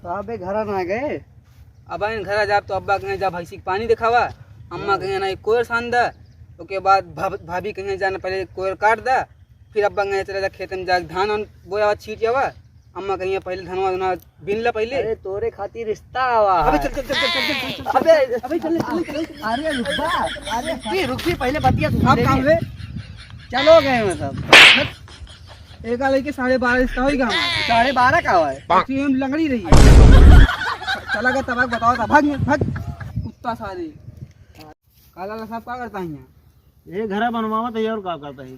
अबे घर ना गए। अब इन घर जा तो अब्बा कहे जा भैंसी पानी दिखावा, अम्मा कहे ना कोयर सान दा, उसके बाद भाभी कहे जाना पहले कोयर काट दा, फिर अब्बा कहे चले जा खेत में जा धान बोया छीट जावा, अम्मा कहे पहले धनवा धुना बिन ला पहले। अरे तोरे खातिर रिश्ता आवा। अबे चल चल चल चल चल अबे अबे चल चल। अरे रुक जा, अरे रुक पहले बतिया तू। आप काम है चलो गए मतलब एक लेके 12:30 रिश्ता होगा 12:30 का हुआ है। सेम लंगड़ी रही है। चला गया तब बताओ था भाग भाग कुत्ता सारे। काला साहब क्या करता है यहाँ? ये घर बनवावा तो और क्या करता है?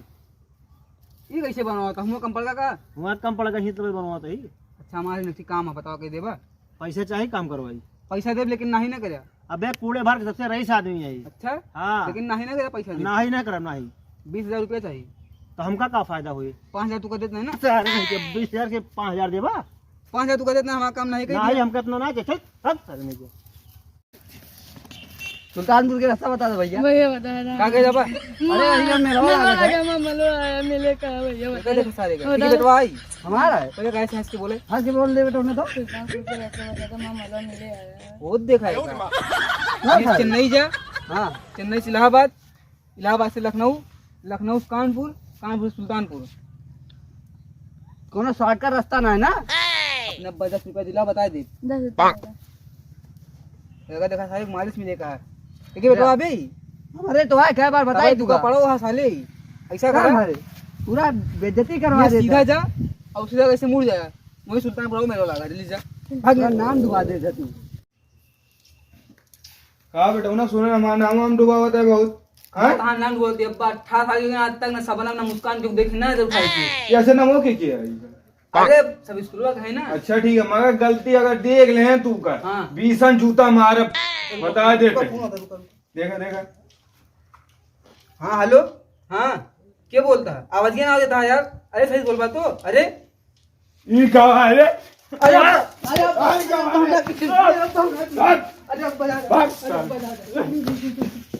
ये कैसे बनवा था? हम कम पड़ेगा का? हमारा कम पड़ेगा ही तो बनवाता ही। अच्छा हमारे नहीं काम है, बताओ के देबा? पैसे चाहिए काम करवाई। पैसा दे लेकिन नहीं ना करे। अबे कूड़े भर के सबसे रईस आदमी है। अच्छा हाँ लेकिन नहीं ना करे पैसा दे। ना ही ना करम ना ही। 20,000 रुपया चाहिए। तो हमका क्या फायदा हुई? 5,000 तू कर देते नहीं ना? 20,000 के 5,000 देबा? 5,000 तू कर देते हमारा काम नहीं ना करेगा। ही हमका इतना ना चल चल। सुल्तानपुर के रास्ता बता दो भैया। भैया बता रहा का के जाबा? अरे भैया मेरा वाला है। मलो आया मिले का भैया बता देखो सारे का ठीक है तो भाई हमारा है। पहले कैसे हंस के बोले हंस के बोल दे बेटा उन्हें तो। मलो मिले आया बहुत देखा है। ये चेन्नई जा, हाँ चेन्नई से इलाहाबाद, इलाहाबाद से लखनऊ, लखनऊ से कानपुर, कानपुर से सुल्तानपुर। कोनो शॉर्टकट रास्ता ना है ना? 90-10 रुपया दिला बता दे। 10 रुपया देखा सारे मालिश में देखा है ठीक है बेटा। अबे हमारे तो है कई बार बताई तू का पढ़ो वहाँ साले ऐसा कर हमारे पूरा बेइज्जती करवा ये देता। सीधा जा और सीधा कैसे मुड़ जाए वही सुल्तानपुर मेरे लगा जल्दी जा भाग नाम डुबा देता तू। कहा बेटा ना सुने हमारा नाम डूबा होता है बहुत। हाँ कहाँ नाम बोलती है अब्बा 18 साल की आज तक ना सबला ना मुस्कान जो देखी ना जरूर खाई ऐसे ना वो किया है? अरे सब स्कूल का है ना। अच्छा ठीक है मगर गलती अगर देख ले तू कर हाँ। 20 जूता मार बता दे। देखा देखा हाँ हेलो हाँ क्या बोलता है? आवाज क्या ना आ देता है यार? अरे सही बोल बात तो। अरे ये कहा है रे? अरे भाग, भाग, भाग।